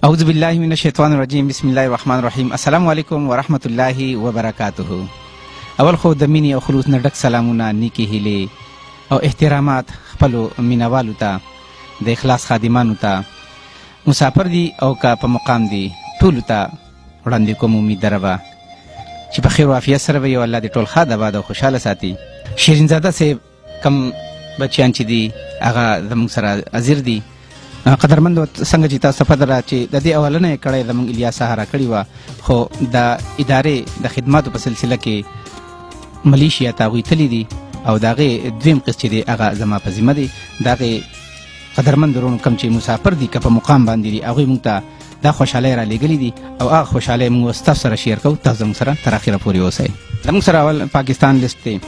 اعوذ باللہ من الشیطان الرجیم بسم الله الرحمن الرحیم. السلام علیکم ورحمۃ الله وبرکاتہ. اول خو د مینې او خلوص نه ډک سلامونه، نیکې هیلې او احترامات خپلو مینوالو ته، د اخلاص خادمانو ته، مسافر دي او که په مقام دي، ټولو ته وړاندې کوم. امید دره به چې په خیر و عافیت سره به یو الله دې ټول ښاد آباد او خوشحاله ساتي. شیرین زاده صاحب کم بچیان چې دي هغه زموږ سره حاضر دي. قدرمندو څنګه چې تاسو پته ده چې د دې اولنه یې کړی زموږ الیاس سهارا کړې وه، خو د ادارې د خدماتو په سلسله کې ملیشیا ته هغوی تللي دي او د هغې دویم قسط چې دی هغه زما په ذمه دی. د هغې قدرمند ورونو کوم چې مسافر دي که په مقام باندې دي هغوی موږ ته دا خوشحالۍ رالیږلي دي او هغه خوشحالۍ موږ ستاسو سره شیر کوو. تاسو زموږ سره تر اخره پورې اوسئ. زموږ سره اول پاکستان لیست دی.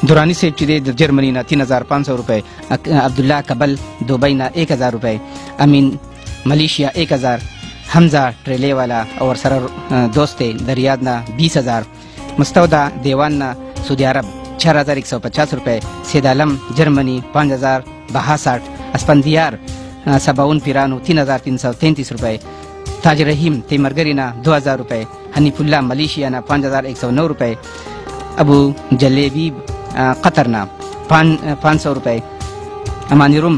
دورانی صاحب چې دی د جرمنی نه 3500 روپے، عبدالله کبل دبئی نه 1000 روپے، امین ملیشیا 1000، حمزه ټریلې والا او ورسره دوست دی د ریاض نه 20000، مستودا دیوان نه سعودي عرب 4150 روپے، سید عالم جرمنی 5062، اسپندیار سباون پیرانو 3333 روپے، تاج رحیم تیمرگری نه 2000 روپے، حنیف الله ملیشیا نه 5109 روپے، ابو جلیبی قطر نه 500 روپے، امانی روم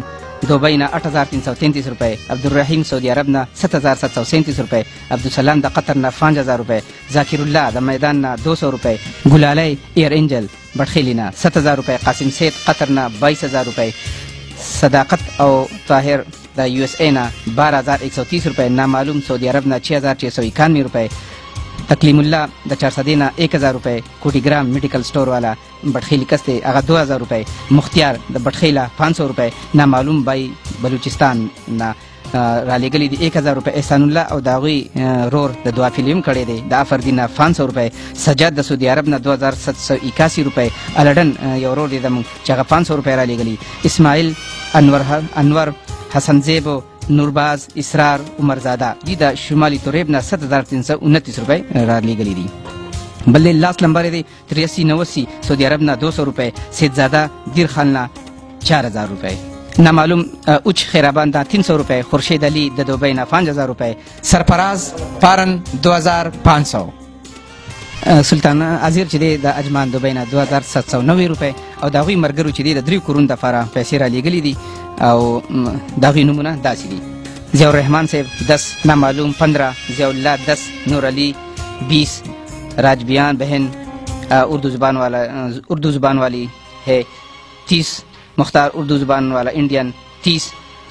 دبئی نه 8333 روپے، عبدالرحیم سعودي عرب نه 7737 روپے، عبدالسلام د قطر نه 5000 روپے، ذاکر الله د میدان نه 200 روپے، ګلالی ایر انجل بټخیلی نه 7000 روپے، قاسم سید قطر نه 22000 روپے، صداقت او طاهر د یو اس ای نه 12130 روپے، نامعلوم سعودي عرب نه 6691 روپے، تکلیم الله د 400 نه 1000 روپے، کوټی ګرام میډیکل سٹور والا بټخیلی کسته هغه 2000 روپے، مختیار د بټخیله 500 روپے، نامعلوم بای بلوچستان نه را لګلی دي 1000 روپے، احسان الله او داغوی رور د دعا فلم کړی دی د افردین 500 روپے، سجاد د سعودي عرب نه 2781 روپے، الډن یو رور دی د چې هغه 500 روپے را لګلی، اسماعیل انور حسن زیب نورباز اسرار عمرزاده دی د شمالی توریب نه 7329 روپے را لګلی دي. بل لاس نمبر دی 8389 سعودي عرب نه 200 روپے، سیدزاده دیر خان نه 4000 روپے، نامعلوم اوچ خیرابان دا 300 روپے، خورشید علی د دبئی نه 5000 روپے، سرفراز پارن 2500، سلطان عزیر چې دی د اجمان دبئی نه 2790 روپے، او د هغوی ملګرو چې دی د 3 کورونو دپاره پیسې را لیږلي دي او د هغوی نومونه داسې دي: ضیاء الرحمان صاحب 10، نامعلوم 15، ضیاء الله 10، نور علی 20، راج بیان بہن اردو زبان والی ہے 30، مختار اردو زبان والا انڈین 30،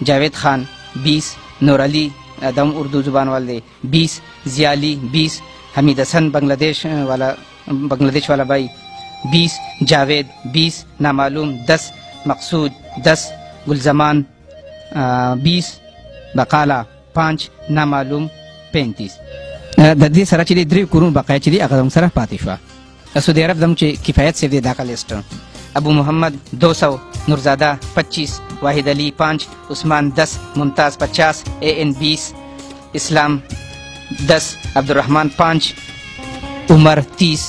جاوید خان 20، نور علی دم اردو زبان والے 20، ضیاء علی 20، حمید حسن بنگلہ دیش والا بھائی 20، جاوید 20، نامعلوم 10، مقصود 10، گلزمان 20، بقالا 5، نامعلوم 35. د دې سره چې د 3 کورونو بقایا چې دي هغه زموږ سره پاتې شوه. سعودي عرب زموږ چې کفایت صاحب دی دغه لیسټ: ابو محمد 200، نورزاده 25، واحد علی 5، عثمان 10، ممتاز 50، AN 20، اسلام 10، عبدالرحمان 5، عمر 30،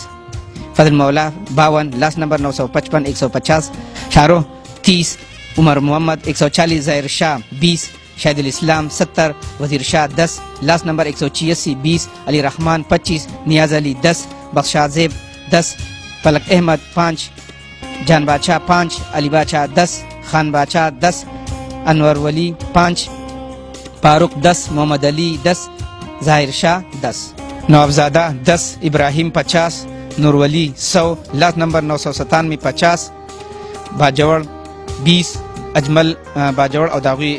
فضل مولا 52، لاس نمبر 955 150، شارو 30، عمر محمد 140، ظاہر شاہ 20، شاہد الاسلام 70، وزیر شاہ 10، لاس نمبر 186 20، علی رحمان 25، نیاز علی 10، بخشا زیب 10، فلک احمد 5، جان بادشاہ 5، علی بادشاہ 10، خان بادشاہ 10، انور ولی 5، فاروق 10، محمد علی 10، ظاہر شاہ 10، نوافزادہ 10، ابراہیم 50، نور ولی 100، لاس نمبر 997 50، باجوڑ 20، اجمل باجوڑ او داغوی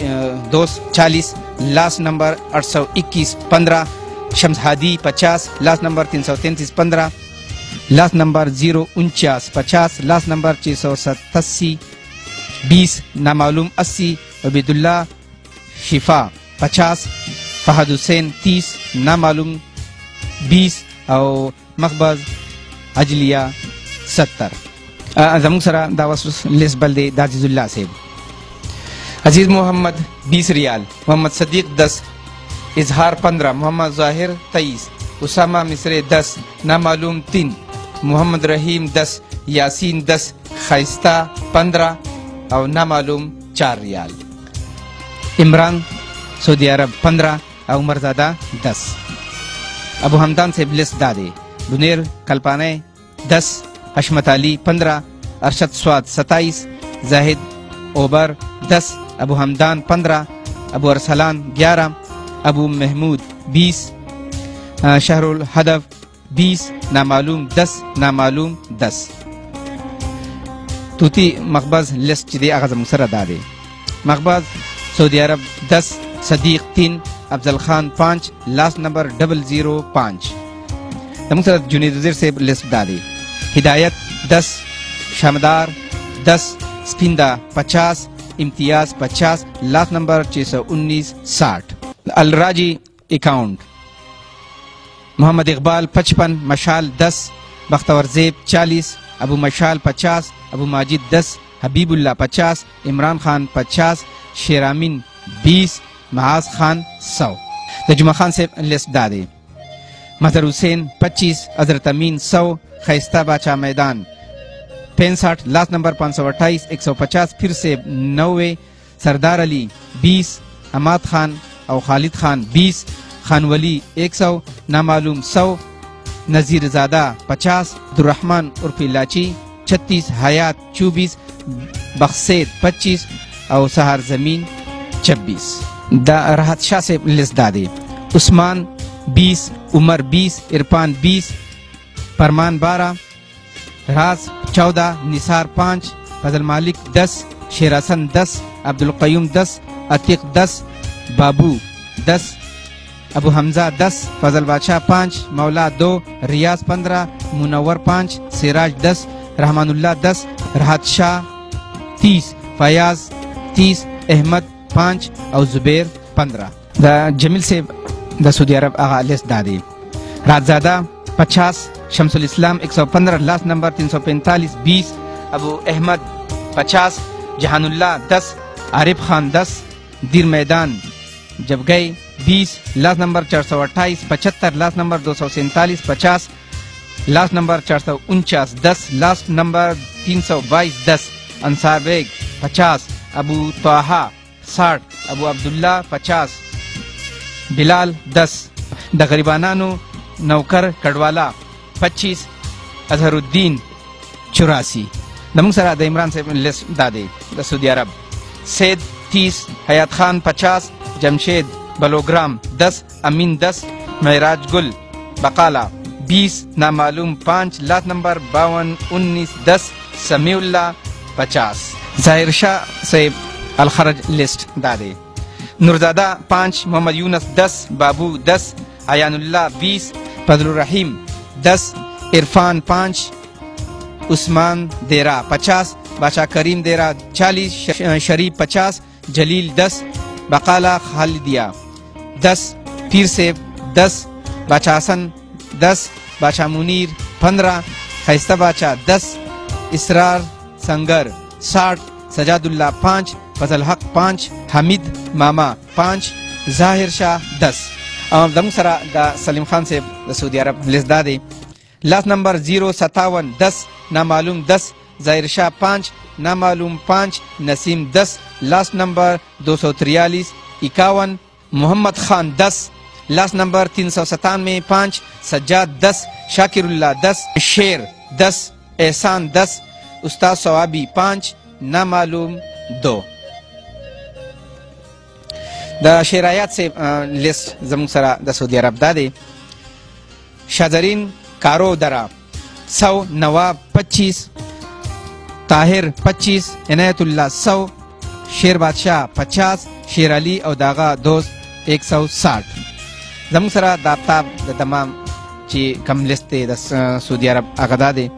دوست 40، لاس نمبر 821 15، شمس ہادی 50، لاس نمبر 333 15، لاس نمبر 049 50، لاس نمبر 687 20، نامعلوم 80، عبید اللہ شفا 50، فہد حسین 30، نامعلوم 20، او مخبز اجلیہ 70. زموږ سره دا وس لیست بل دی د عزیز الله صاحب: عزیز محمد 20 ریال، محمد صدیق 10، اظہار 15، محمد ظاہر 23، اسامہ مصر 10، نامعلوم 3، محمد رحیم 10، یاسین 10، خیستہ 15 او نامعلوم 4 ریال، عمران سعودی عرب 15، او عمرزادہ 10. ابو حمدان سے لسٹ دادے بنیر کلپانے 10, حشمت علی 15, ارشد سوات 27, زاہد اوبر 10, ابو حمدان 15, ابو ارسلان 11, ابو محمود 20, شہر الحدف 20, نامعلوم 10, نامعلوم 10. توتی مقبض لسٹ چی دے آغاز مصر دادے مقبض سعودی عرب 10, صدیق 3, افضل خان 5, لاسٹ نمبر 005. مصر جنید وزیر سے لسٹ دادے ہدایت 10, شامدار 10, سپندہ 50, امتیاز 50, لاسٹ نمبر 619 60. الراجی اکاؤنٹ محمد اقبال 55, مشال 10, بختور زیب 40, ابو مشال 50, ابو ماجد 10, حبیب اللہ 50, عمران خان 50, شیرامین 20, محاذ خان 100. جمعہ خان سے لسٹ دادے مظہر حسین 25, حضرت امین 100, خیستہ باچا میدان 65, لاسٹ نمبر 528 150, پھر سے 90, سردار علی 20, حماد خان او خالد خان 20, خان ولی 100, نامعلوم 100, نذیر زادہ 50, عبدالرحمن عرف لاچی 36, حیات 24, بخسید 25 او سہار زمین 26. دا راحت شاہ سے لسٹ دادے عثمان 20, عمر 20, عرفان 20, فرمان 12, راز 14, نثار 5, فضل مالک 10, شیر حسن 10, عبدالقیوم 10, عتیق 10, بابو 10, ابو حمزہ 10, فضل بادشاہ 5, مولا 2, ریاض 15, منور 5, سراج 10, رحمان اللہ 10, راحت شاہ 30, فیاض 30, احمد 5 او زبیر 15. دا جمیل سے دا سعودی عرب آغا لسٹ دادے رات زادہ 50, شمس الاسلام 115, لاسٹ نمبر 345 20, ابو احمد 50, جہان اللہ 10, عارف خان 10, دیر میدان جب گئے 20, لاسٹ نمبر 428 75, لاسٹ نمبر 247 50, لاسٹ نمبر 449 10, لاسٹ نمبر 322 10, انصار بیگ 50, ابو طاہا 60, ابو عبداللہ 50, بلال 10, دا غریبانانو نوکر کڑوالا 25, اظہر الدین 84. نمونگ سرا دا عمران سے لسٹ دادے دا سعودی عرب سید 30, حیات خان 50, جمشید بلوگرام 10, امین 10, معراج گل بقالہ 20, نامعلوم 5, لاسٹ نمبر 52 19 10, سمیع اللہ 50. ظاہر شاہ سے الخرج لسٹ دادے نورزادہ 5, محمد یونس 10, بابو 10, عیان اللہ 20, فضل الرحیم 10, عرفان 5, عثمان دیرہ 50, بادشاہ کریم دیرہ 40, شریف 50, جلیل 10, بقالہ خالدیہ 10, پیر سیب 10, بادشاہ حسن 10, بادشاہ منیر 15, خیستہ بادشاہ 10, اسرار سنگر 60, سجاد اللہ 5, فضل حق 5, حمید ماما 5, ظاہر شاہ 10. دم سرا دا سلیم خان سے سعودی عرب لسٹ دادے لاسٹ نمبر 057 10, نامعلوم 10, ظاہر شاہ 5, نامعلوم 5, نسیم 10, لاسٹ نمبر 243 51, محمد خان 10, لاسٹ نمبر 397 5, سجاد 10, شاکر اللہ 10, شیر 10, احسان 10, استاد ثوابی 5, نامعلوم 2. دا شیرایات سے لسٹ زمون سرا دا سعودی عرب دادے شاذرین کارو درا 100, نواب 25, طاہر 25, عنایت اللہ 100, شیر بادشاہ 50, شیر علی او داغا دوست 160. زمون سرا دا آفتاب دا تمام چی کم لسٹ دے دا سعودی عرب آغا دادے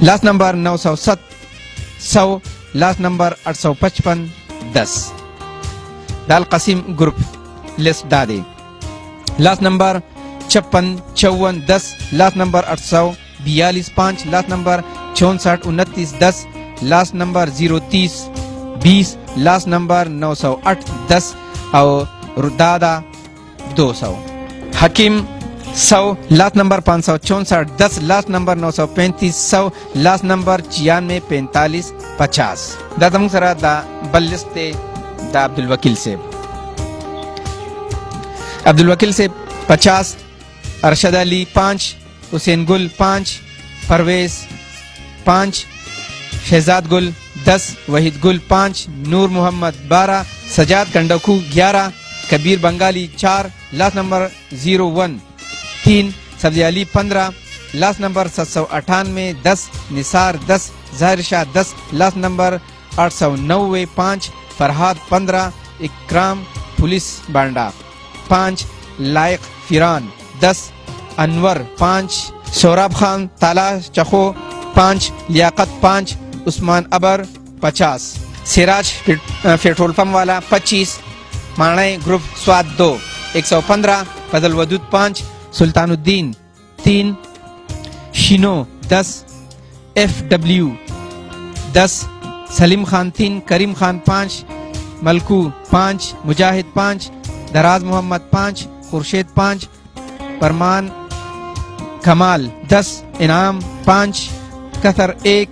لاسٹ نمبر 907 100, لاسٹ نمبر 855 10. دال قسیم گروپ لسٹ دادے لاسٹ نمبر 56 54 10, لاسٹ نمبر 842 5, لاسٹ نمبر 64 29 10, لاسٹ نمبر 030 20, لاسٹ نمبر 908 10 اور ردادا 200. حکیم 100, لاسٹ نمبر 564 10, لاسٹ نمبر 935 100, لاسٹ نمبر 96 45 50. دا تمہیں سرا دا بل لسٹ دا عبدالوکیل سے عبدالوکیل سے 50، ارشد علی 5، حسین گل 5، پرویز 5، شہزاد گل 10، وحید گل 5، نور محمد 12، سجاد کنڈکو 11، کبیر بنگالی 4، لاسٹ نمبر 01 3، سبزی علی 15، لاسٹ نمبر 798 10، نثار 10، ظاہر شاہ 10، لاسٹ نمبر 890 5، فرحاد 15، اکرام پولیس بانڈا 5، لائق فیران 10، انور 5، سوراب خان تالا چخو 5، لیاقت 5، عثمان ابر 50، سراج پیٹرول پمپ والا 25، مانڑے گروپ سوات 2 115، فضل ودود 5، سلطان الدین 3، شینو 10، FW 10، سلیم خان 3، کریم خان 5، ملکو 5، مجاہد 5، دراز محمد 5، خورشید 5، پرمان کمال 10، انعام 5، کثر 1،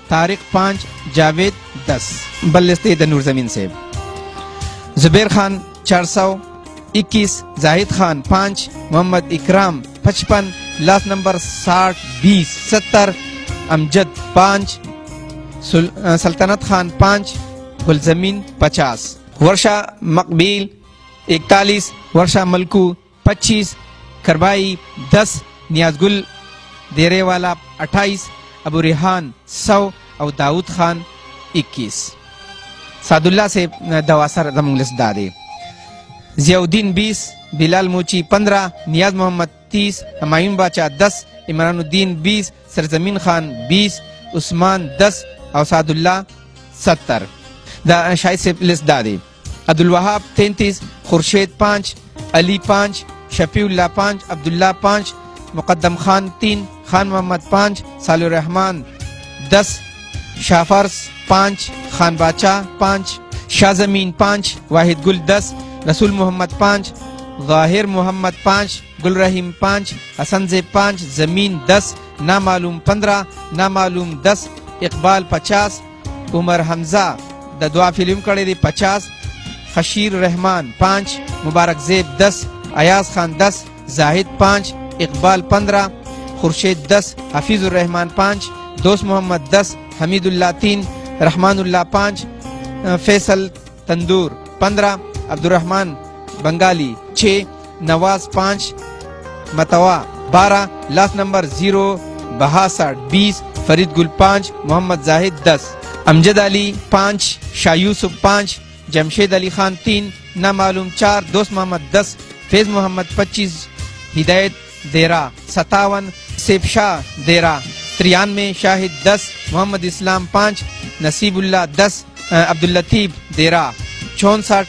طارق 5، جاوید 10۔ بلستے نور زمین سے زبیر خان 421، زاہد خان 5، محمد اکرام 55، لاسٹ نمبر 60 20 70، امجد 5، سلطنت خان 5، گلزمین 50، ورشا مقبیل 41، ورشا ملکو 25، کربائی 10، نیاز گل دیرے والا 28، ابو ریحان 100 اور داؤد خان 21۔ سعد اللہ سے دواسر زمانگلس دادے، ضیاء الدین 20، بلال موچی 15، نیاز محمد 30، ہمایون باچا 10، عمران الدین 20، سرزمین خان 20، عثمان 10 اور سعد اللہ 70۔ شاہد سے لسٹ دادے، عبدالوہاب 33، خورشید 5، علی 5، شفیع اللہ 5، عبداللہ 5، مقدم خان 3، خان محمد 5، صالح الرحمن 10، شافرس 5، خان باچا 5، شاہ زمین 5، واحد گل 10، رسول محمد 5، ظاہر محمد 5، گل رحیم 5، حسن زیب 5، زمین 10، نامعلوم 15، نامعلوم 10، اقبال 50، عمر حمزہ دا دعا فلم کڑے دے 50، خشیر رحمان 5، مبارک زیب 10، ایاز خان 10، زاہد 5، اقبال 15، خورشید 10، حفیظ الرحمان 5، دوست محمد 10، حمید اللہ 3، رحمان اللہ 5، فیصل تندور 15، عبدالرحمان بنگالی 6، نواز 5، متوا 12، لاسٹ نمبر 062 20، فرید گل 5، محمد زاہد 10، امجد علی 5، شاہ یوسف 5، جمشید علی خان 3، نامعلوم 4، دوست محمد 10، فیض محمد 25، ہدایت دیرہ 57، سیف شاہ دیرہ 93، شاہد 10، محمد اسلام 5، نصیب اللہ 10، عبداللطیف دیرہ 64،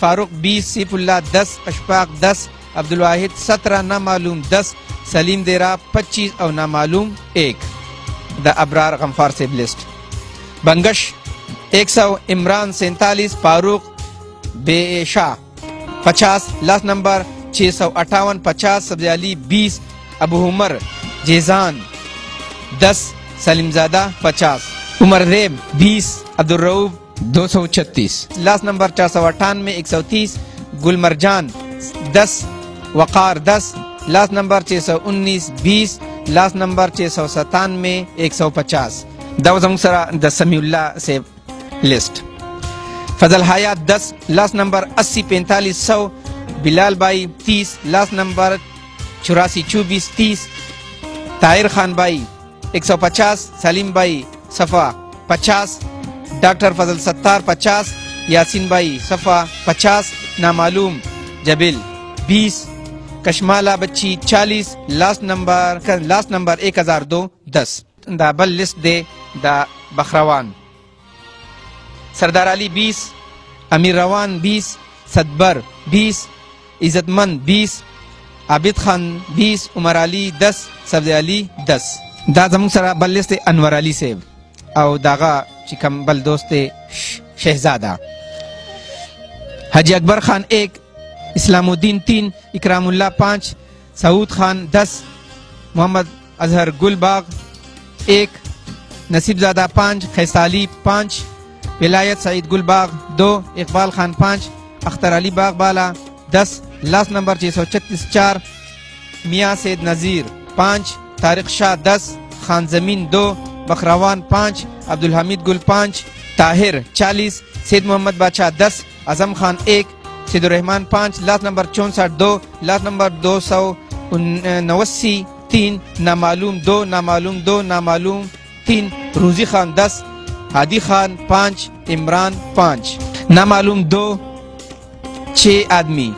فاروق 20، سیف اللہ 10، اشفاق 10، عبدالواحد 17، نامعلوم 10، سلیم دیرہ 25 اور نامعلوم 1۔ دا ابرار غمخوار سے لسٹ، بنگش 100، عمران 47، فاروق بے شاہ 50، لاسٹ نمبر 658 50، سبز علی 20، ابو عمر جیزان 10، سلیم زادہ 50، عمر ریب 20، عبدالرؤوف 236، لاسٹ نمبر 498 130، گل مرجان 10، وقار 10، لاسٹ نمبر 619 20، لاسٹ نمبر 697 150۔ دوزم سرا د سمیع اللہ سے لسٹ، فضل حیات 10، لاسٹ نمبر 80 45 100، بلال بائی 30، لاسٹ نمبر 84 24 30، طاہر خان بائی 150، سلیم بائی صفا 50، ڈاکٹر فضل ستار 50، یاسین بائی صفا 50، نامعلوم جبل 20، کشمالہ بچی 40، لاسٹ نمبر 1002 10۔ دا بل لسٹ دے دا بخروان، سردار علی 20، امیر روان 20، صدبر 20، عزت مند 20، عابد خان 20، عمر علی 10، سبز علی 10۔ دا زمون سره بل لسٹ انور علی صاحب او داغا چکم بل دوست شہزادہ، حاجی اکبر خان 1، اسلام الدین 3، اکرام اللہ 5، سعود خان 10، محمد اظہر گل باغ 1، نصیب زادہ 5، خیسالی 5، ولایت سعید گل باغ 2، اقبال خان 5، اختر علی باغ بالا 10، last number 636 4 मियाँ सैद नज़ीर 5 तारिक शाह 10 खान जमीन 2 बखरावान 5 अब्दुल हमीद गुल 5 ताहिर 40 सैद मोहम्मद बादशाह 10 आजम खान 1 सैदुर रहमान 5 लास्ट नंबर 64 2 लास्ट नंबर 289 3 नामालूम 2 नामालूम 2 नामालूम 3 रूजी खान 10 हादी खान 5 इमरान 5 नामालूम 2 6 आदमी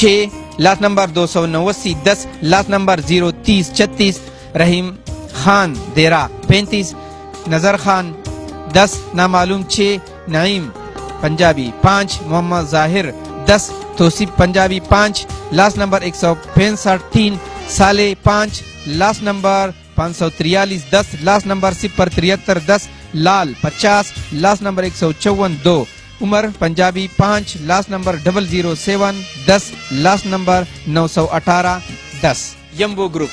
6 लास्ट नंबर 289 10 लास्ट नंबर 030 36 रहीम खान देरा 35 नजर खान 10 नामालूम 6 नईम पंजाबी 5 मोहम्मद जाहिर 10 तोसीफ पंजाबी 5 लास्ट नंबर 165 3 साले 5 लास्ट नंबर 543 10 लास्ट नंबर 073 10 लाल 50 लास्ट नंबर 154 2 उमर पंजाबी 5 लास्ट नंबर 007 10 लास्ट नंबर 918 10 यम्बो ग्रुप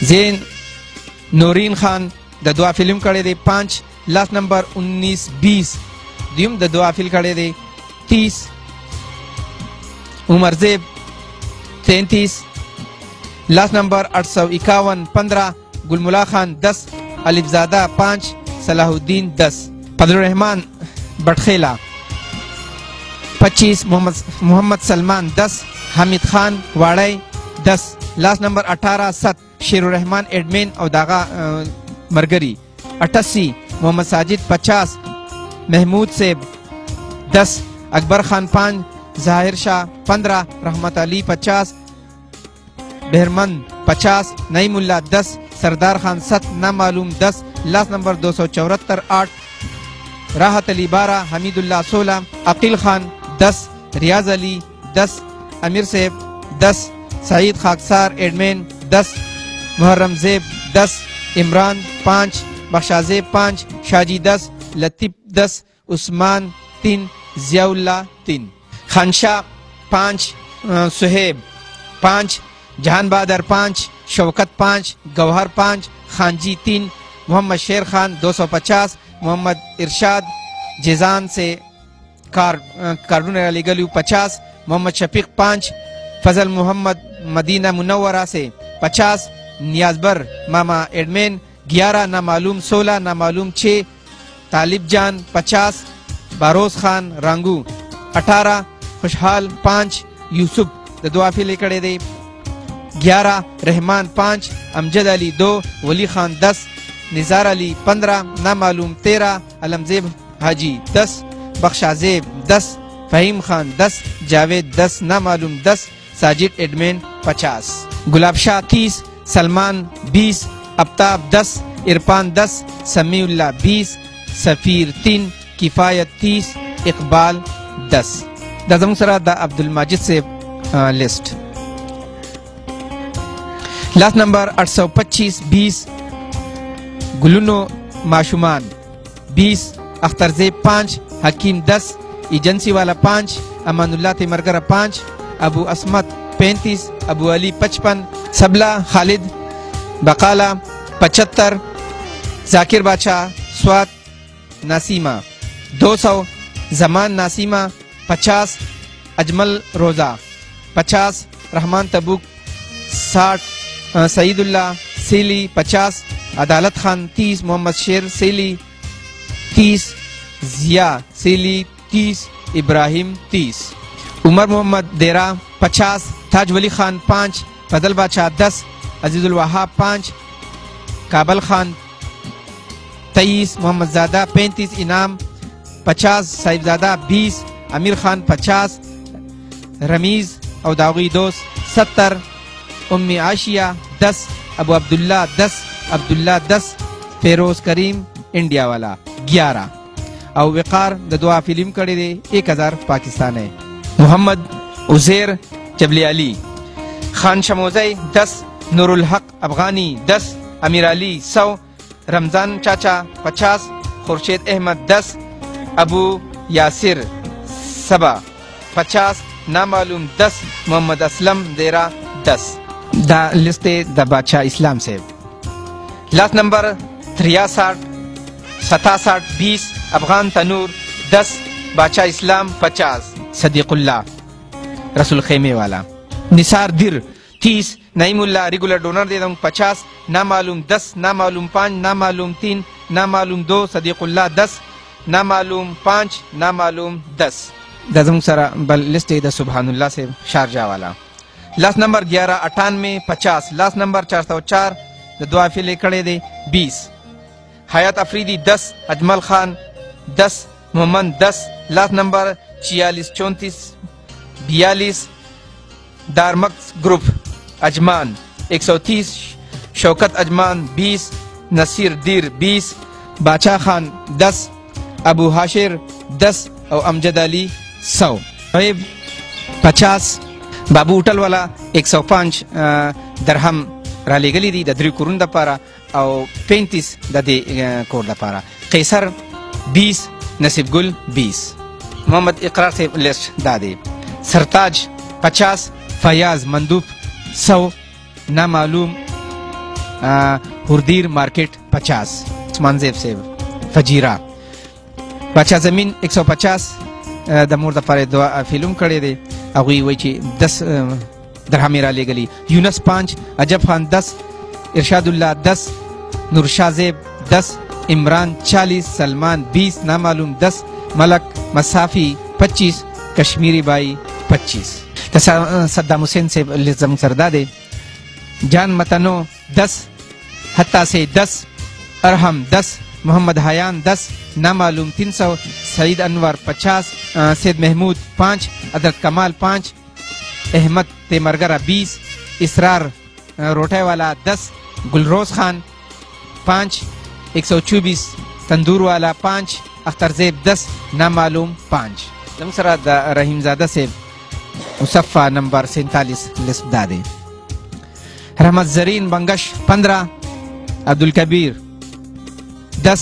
जैन नूरीन खान द दुआ फिल्म कड़े दे 5 लास्ट नंबर 19 20 दिम द दुआ फिल्म कड़े दे 30 उमर जेब 33 लास्ट नंबर 851 15 गुलमुला खान 10 अलिफजादा 5 सलाहुद्दीन 10 फजल रहमान बटखेला 25 मोहम्मद सलमान 10 हामिद खान वाड़ई 10 लास्ट नंबर 18 7 शेरुर रहमान एडमिन और दागा मरगरी 88 मोहम्मद साजिद 50 महमूद सेब 10 अकबर खान 5 जाहिर शाह 15 रहमत अली 50 बहरमंद 50 नईमुल्ला 10 सरदार खान 7 नामालूम 10 लास्ट नंबर 274 8 राहत अली 12 हमीदुल्ला 16 अकील खान 10 रियाज अली 10 अमीर सेब 10 सईद खाकसार एडमिन 10 मुहर्रम जेब 10 इमरान 5 बख्शाजेब 5 शाजी 10 लतीफ 10 उस्मान 3 जियाउल्ला 3 खानशाह 5 सुहेब 5 जहान बहादुर 5 शौकत 5 गौहर 5 खानजी 3 मोहम्मद शेर खान 250 मोहम्मद इरशाद जेजान से कार्डून अली गलू 50 मोहम्मद शफीक 5 फजल मोहम्मद मदीना मुनव्वरा से 50 नियाजबर मामा एडमिन 11 नामालूम 16 नामालूम 6 तालिब जान 50 बारोज खान रांगू 18 खुशहाल 5 यूसुफ दुआफी लेकर दे 11 रहमान 5 अमजद अली 2 वली खान 10 निज़ार अली 15 नामालूम 13 अलमजेब हाजी 10 बख्शाजेब 10 फ़हीम खान 10 जावेद 10 नामालूम 10 साजिद एडमिन 50 गुलाब शाह 30 सलमान 20 अफ्ताब 10 इरफान 10 समीउल्ला 20 सफ़ीर 3 किफ़ायत 30 इकबाल 10 दजमसरा द अब्दुल माजिद से लिस्ट लास्ट नंबर 825 20 गुलुनो माशुमान 20 अख्तर जेब 5 हकीम 10 एजेंसी वाला 5 अमानुल्लाह तिमरगरा 5 अबू असमत 35 अबू अली 55 सबला खालिद बकाला 75 जाकिर बादशाह स्वात नासीमा 200 जमान नासीमा 50 अजमल रोजा 50 रहमान तबुक 60 सईदुल्ला सेली 50 अदालत खान 30 मोहम्मद शेर सेली 30 जिया सेली 30 इब्राहिम 30 उमर मोहम्मद देरा 50 ताज वली खान 5 फजल बादशाह 10 अजीजुल वहाब 5 काबल खान 23 मोहम्मद ज़ादा 35 इनाम 50 साहिबजादा 20 अमीर खान 50 रमीज और दागी दोस्त 70 उम्मी आशिया 10 अबू अब्दुल्ला 10 अब्दुल्ला 10 फेरोज करीम इंडिया वाला 11 और वकार दुआ फिल्म कड़े दे 1000 पाकिस्तान है मोहम्मद उज़ैर जबली अली खान शमोज़ई 10 नूरुल हक अफगानी 10 अमीर अली 100 रमजान चाचा 50 खुर्शीद अहमद 10 अबू यासिर सबा 50 नामालूम 10 मोहम्मद असलम देरा 10 द लिस्ट द बादशाह इस्लाम से लास्ट नंबर 63 67 20 अफगान तनूर 10 बादशाह इस्लाम 50 सदीकुल्ला رسول خیمے والا. نثار در 30. نعیم اللہ ریگولر ڈونر دے دوں 50. نامعلوم 10. نامعلوم 5. نامعلوم 3. نامعلوم 2. صدیق اللہ 10. نامعلوم 5. نامعلوم 10. دا زمون سره بل لسٹ ہے دا سبحان اللہ سے شارجہ والا. لاس نمبر 11 98 50. لاس نمبر 404 دا دعا فیلے کڑے دے 20. حیات افریدی 10. اجمل خان 10. محمد 10. لاس نمبر 46 34 42. دارمکس گروپ اجمان 130. شوکت اجمان 20. نصیر دیر 20. باچا خان 10. ابو حاشر 10 او امجد علی 100. طیب 50. بابو اٹل والا 105 درہم را لګلی دي د 3 کورونو دپاره او 35 د دې کور دپاره. قیصر 20. نصیب گل 20. محمد اقرار سے لسٹ دا دے. سرتاج 50. فیاض مندوب 100. نامعلوم ہردیر مارکیٹ 50. عثمان زیب سے فجیرہ. بادشاہ زمین 150 د مور دپاره دعا فلم کړی دی. هغوی وایي چې 10 درهمې را لېږلي. یونس 5. عجب خان 10. ارشاد اللہ 10. نورشاہ زیب 10. عمران 40. سلمان 20. نامعلوم 10. ملک مسافی 25. کشمیری بائی 25. صدام حسین سے زمون سردا دے. جان متنو 10. حتی سے 10. ارحم 10. محمد حیان 10. نامعلوم 300. سعید انور 50. سید محمود 5. حضرت کمال 5. احمد تیمرگرہ 20. اسرار روٹے والا 10. گلروز خان 5. 124. تندور والا 5. اختر زیب 10. نامعلوم 5. زمسرہ دا رحیم زادہ سے مصفہ نمبر 47 لسٹ دا دے. رحمت زرین بنگش 15. عبدالکبیر 10.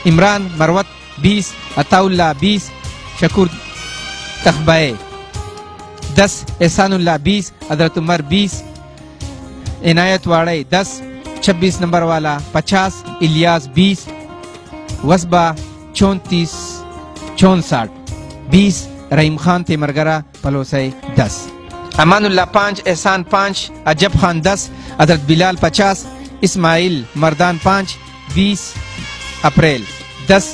عمران مروت 20. عطا اللہ 20. شکور تخبائے 10. احسان اللہ 20. حضرت عمر 20. عنایت واڑے 10. 26 نمبر والا 50. الیاس 20. وسبہ 34 64 20. رحیم خان تیمرگرہ پلوسے 10. امان اللہ 5. احسان 5. عجب خان 10. حضرت بلال 50. اسماعیل مردان 5. 20 اپریل 10.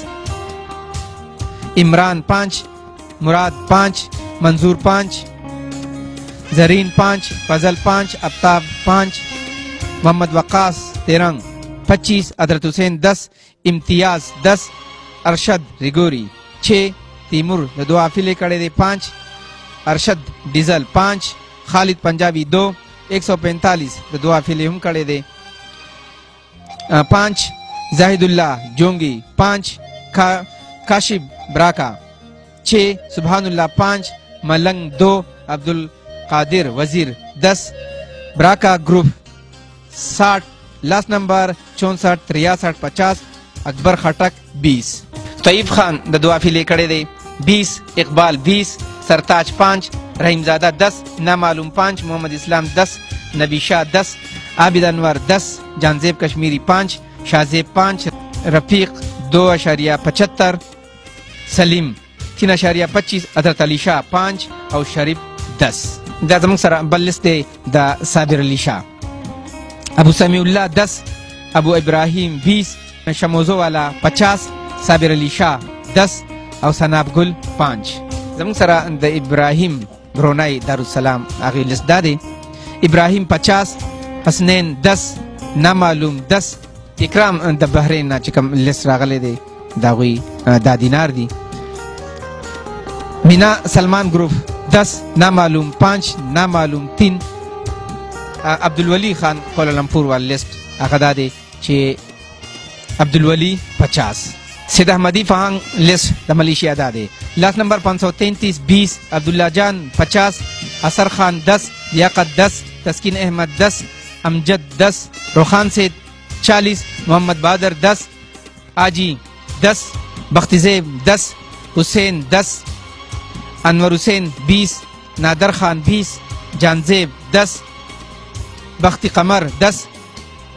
عمران 5. مراد 5. منظور 5. زرین 5. فضل 5. ابتاب 5. محمد وقاص تیرنگ 25. حضرت حسین 10. امتیاز 10. ارشد ریگوری 6. تیمور دعا فیلے کڑے دے 5. ارشد ڈیزل 5. خالد پنجابی 2. 145 دعا فیلے ہم کڑے دے 5. زاہد اللہ جونگی 5. کاشب براکا 6. سبحان اللہ 5. ملنگ 2. عبدالقادر وزیر 10. براکا گروپ 60. لاس نمبر 64 63 50. اکبر خٹک 20. طیب خان دا دعا فیلے کڑے دے 20. اقبال 20. سرتاج 5. رحیم زادہ 10. نامعلوم 5. محمد اسلام 10. نبی شاہ 10. عابد انور 10. جانزیب کشمیری 5. شاہزیب 5. رفیق 2.75. سلیم 3.25. حضرت علی شاہ 5. اور شریف 10. دا زمون سره بل لسٹ دے دا صابر علی شاہ. ابو سمیع اللہ 10. ابو ابراہیم 20. شموزو والا 50. صابر علی شاہ 10. اور سناب گل 5. زمون سره دا ابراہیم برونائی دارالسلام آغی لسٹ دا دے. ابراہیم 50. حسنین 10. نامعلوم 10. اکرام دا بحرین نا چکم لسٹ راغلے دے دا غوی دا دینار دی. مینا سلمان گروپ 10. نامعلوم 5. نامعلوم 3. عبدالولی خان کوالالمپور والا لسٹ آغا دا دے چھ عبدالولی 50. سید احمدی فہنگ لسٹ دا ملیشیا دا دے. لاس نمبر 533 20. عبداللہ جان 50. اثر خان 10. لیاقت 10. تسکین احمد 10. امجد 10. روخان سید 40. محمد بادر 10. آجی 10. بختی زیب 10. حسین 10. انور حسین 20. نادر خان 20. جانزیب 10. بختی قمر 10.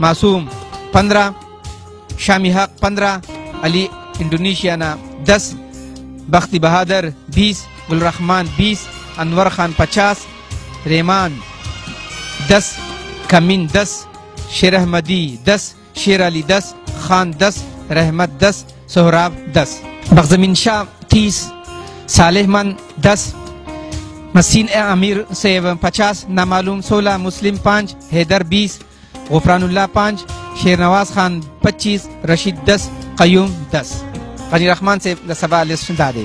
معصوم 15. شامی حق 15. علی انڈونیشیانا 10. بختی بہادر 20. گلرحمان 20. انور خان 50 ریمان 10 کمین 10 شیر احمدی 10 شیر علی 10 خان 10 رحمت 10 سہراب 10 بغزمین شاہ 30 صالح من 10 مسین امیر سے 50 نامعلوم 16 مسلم 5 حیدر 20 غفران اللہ 5 شیر نواز خان 25 رشید 10 قیوم 10 غنی رحمان سے سبا لسٹ دادے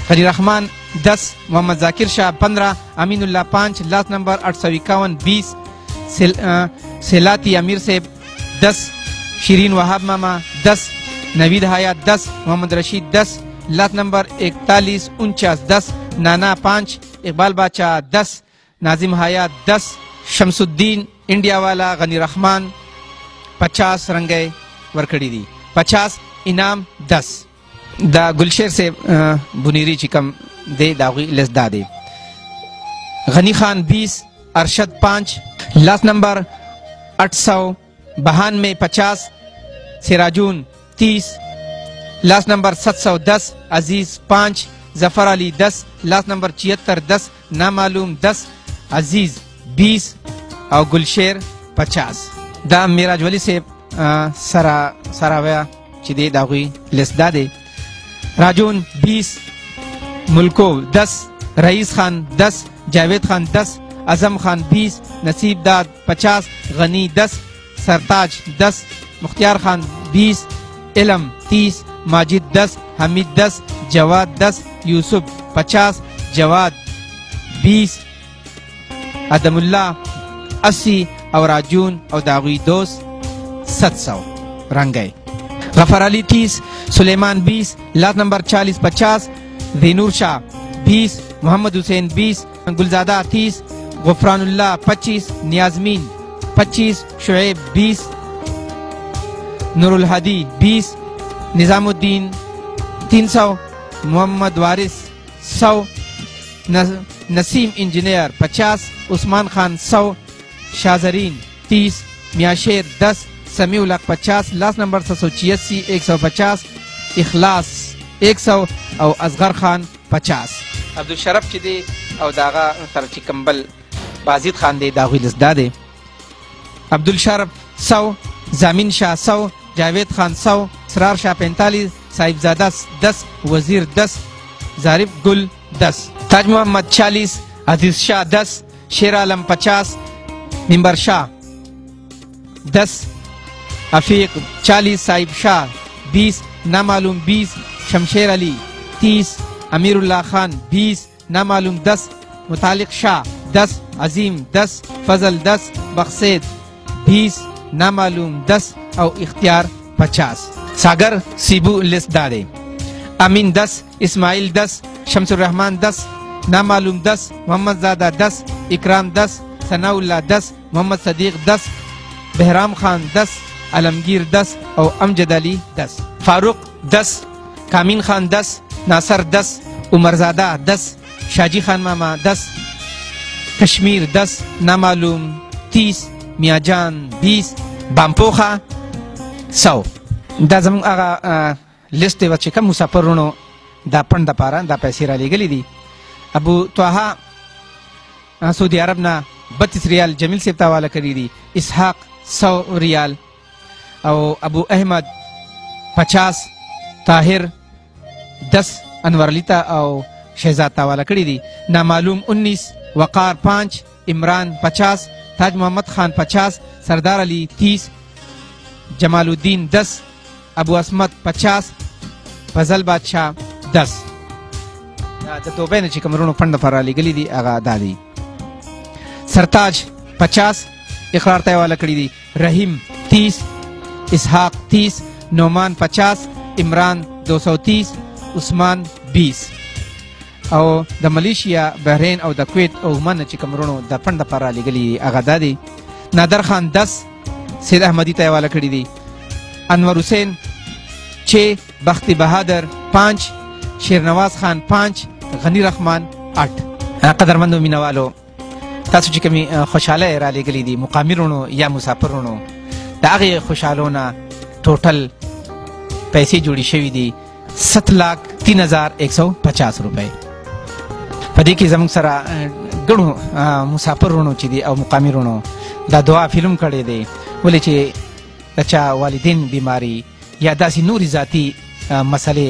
غنی رحمان 10 محمد ذاکر شاہ 15 امین اللہ 5 لاس نمبر 851 20 سیلاتی امیر سے 10 شیرین وہاب ماما 10 نوید حیات 10 محمد رشید 10 لاس نمبر 41 49 10 نانا 5 اقبال بادشاہ 10 ناظم حیات 10 شمس الدین انڈیا والا غنی رحمان 50 رنگے ورکڑی دی 50 انعام 10 دا گلشیر سے بنیری چکم دے داغی لزدہ دے غنی خان 20 ارشد 5 لاس نمبر 892 50 سراجون 30 لاس نمبر 710 عزیز 5 ظفر علی 10 لاس نمبر 76 10 نامعلوم 10 عزیز 20 اور گلشیر 50 دا میراج ولی سے سراویا چدے داغی لسدہ دے راجون 20 ملکو 10 رئیس خان 10 جاوید خان 10 اعظم خان 20 نصیب داد 50 غنی 10 سرتاج 10 مختار خان 20 علم 30 ماجد 10 حمید 10 جواد 10 یوسف 50 جواد 20 ادم اللہ 80 اور راجون اور داغی دوست 700 رنگے غفر علی 30 سلیمان 20 لاس نمبر 40 50 زینور شاہ 20 محمد حسین 20 گلزادہ 30 غفران اللہ 25 نیازمین 25 شعیب 20 نور الحدی 20 نظام الدین 300 محمد وارث 100 نسیم انجینئر 50 عثمان خان 100 شاہزرین 30 میاشیر 10 سمیع الحق 50 لاس نمبر 786 150 اخلاص 100 او اصغر خان 50 عبدالشرف چی دے او داغا ترچی کمبل بازید خان دے داغی لزدہ دے عبدالشرف 100 زامین شاہ 100 جاوید خان 100 اسرار شاہ 45 صاحب زادہ 10 وزیر 10 ظارف گل 10 تاج محمد 40 عزیز شاہ 10 شیر عالم 50 ممبر شاہ 10 عفیق 40 صاحب شاہ 20 نامعلوم 20 شمشیر علی 30 امیر اللہ خان 20 نامعلوم 10 متعلق شاہ 10 عظیم 10 فضل 10 بخسید 20 نامعلوم 10 او اختیار 50 ساگر سیبو لس دادے امین 10 اسماعیل 10 شمس الرحمن 10 نامعلوم 10 محمد زادہ 10 اکرام 10 ثناء اللہ 10 محمد صدیق 10 بہرام خان 10 علمگیر 10 او امجد علی 10 فاروق 10 کامین خان 10 ناصر 10 عمر زادہ 10 شاجی خان ماما 10 کشمیر 10 نامعلوم 30 میاں جان 20 بامپوخا 100 دا زمون آغا لسٹ دی وچے کم مسافرونو دا پند دا پارا دا پیسی را لگلی دی ابو توہا سعودی عرب نا 32 ریال جمیل سے تاوالا کری دی اسحاق 100 ریال او ابو احمد 50 طاہر 10 انور علیتا او شہزاد تاوالا کری دی نامعلوم 19 وقار 5 عمران 50 تاج محمد خان 50 سردار علی 30 جمال الدین 10 ابو اسمت 50 فضل بادشاہ 10 دا توبہ نے چکم رونو فنڈ فرالی گلی دی آغا دادی سرتاج 50 اقرار تای والا کری دی رحیم 30 اسحاق 30 نعمان 50 عمران 230 عثمان 20 او دا ملیشیا بحرین او دا کویت او عمان چکم رونو دا فنڈ فرالی گلی آغا دادی نادر خان 10 سید احمدی تای والا کری دی انور حسین 6 بخت بہادر 5 شیرنواز خان 5 غنی رحمان 8 قدرمندو مینوالو تاسو چې کمی خوشحاله را لګلی دي مقامرونو یا مسافرونو د هغې خوشحالونه ټوټل پیسې جوړې شوي دي 7,03,150 روپۍ په دې کې زموږ سره ګڼو مسافر وروڼو چې دي او مقامي وروڼو دا دعا فلم کړی دی، ولې چې د چا والدین بیماري یا داسې نورې ذاتي مسلې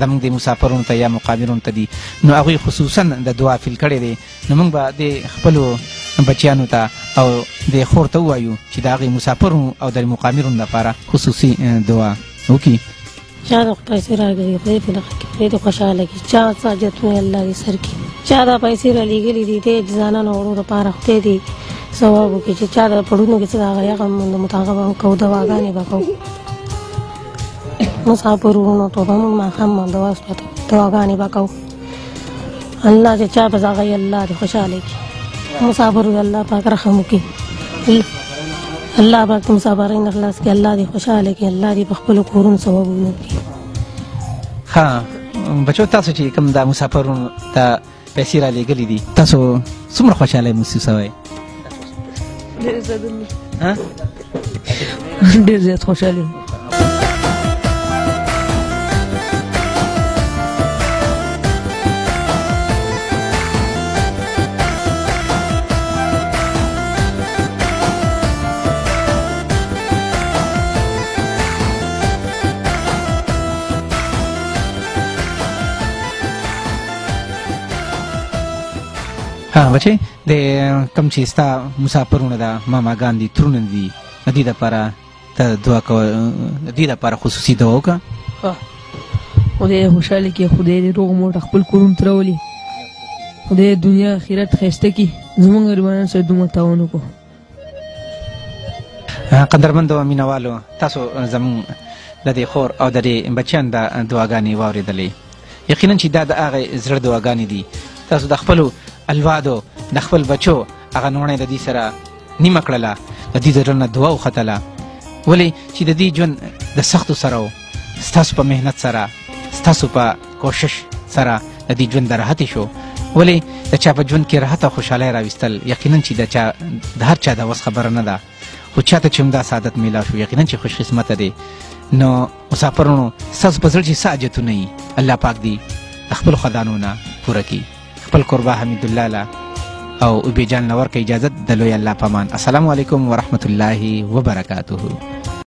زموږ د مسافرونو ته یا مقامي وروڼو ته دي، نو هغوی خصوصا د دعا فیل کړی دی. نو موږ به د خپلو بچیانو ته او د خور ته ووایو چې د هغې مسافرونو او د مقامي وروڼو لپاره خصوصي دعا وکړي. چا د پیسې راګري خدای په دغه کې خدای دې خوشحاله کړي، چا څه حاجتونه الله دې سر کړي، چا دا پیسې رالېږلي دي د ځانانو وړو لپاره خدای دې ثواب وکړي، چې چا د پړونو کې څه د هغه هغه مطابق به کوو، دواګانې به کوو. مسافر وروڼو ته به موږ ماښام دواګانې به کوو. الله چې چا به هغه الله دې خوشحاله کړي، مسافر الله پاک رحم وکړي، الله پاک د مسافرین اخلاص کې الله دې خوشحاله کړي، الله دې په خپلو کورونو ثوابونه وکړي. ها بچو، تاسو چې کوم دا مسافرونو ته پیسې رالېږلي دي، تاسو څومره خوشحاله محسوسوئ؟ ډېر زیات خوشحاله یم. ها بچې، د کوم چې ستا مسافرونه ده، ماماګان دي، ترونه دي، د دې دپاره ته دعا کوه، د دې دپاره خصوصي دعا وکړه. خدای خوشحاله کړي، خدای دې روغ موټ خپل کورونو ته راولي، خدای دنیا آخرت ښایسته کړي، زموږ غریبانو سره دومره تاوان وکړو. قدرمندو مینوالو، تاسو زموږ د دې خور او د دې بچیانو د دعاګانې واورېدلې. یقینا چې دا د هغې زړه دعاګانې دي. تاسو د خپلو الوادو د خپل بچو هغه نوڼۍ د دې سره نیمه کړله، د دې د زړه نه دعا وختله، ولې چې د دې ژوند د سختو سره و، ستاسو په محنت سره، ستاسو په کوشش سره د دې ژوند د راحتې شو. ولې د چا په ژوند کې راحت او خوشحالۍ راویستل یقینا چې د هر چا د وس خبره نه ده، خو چاته چې همدا سعادت میلاو شو یقینا چې خوش قسمته دی. نو مسافرونو، ستاسو په زړه چې څه حاجتونه وي، الله پاک دې د خپلو خدانو نه پوره کړي. خپل قربا حمیدالله له او اوبې جان له ورکړه اجازت د لوی الله په امان. السلام علیکم ورحمة الله وبرکاته.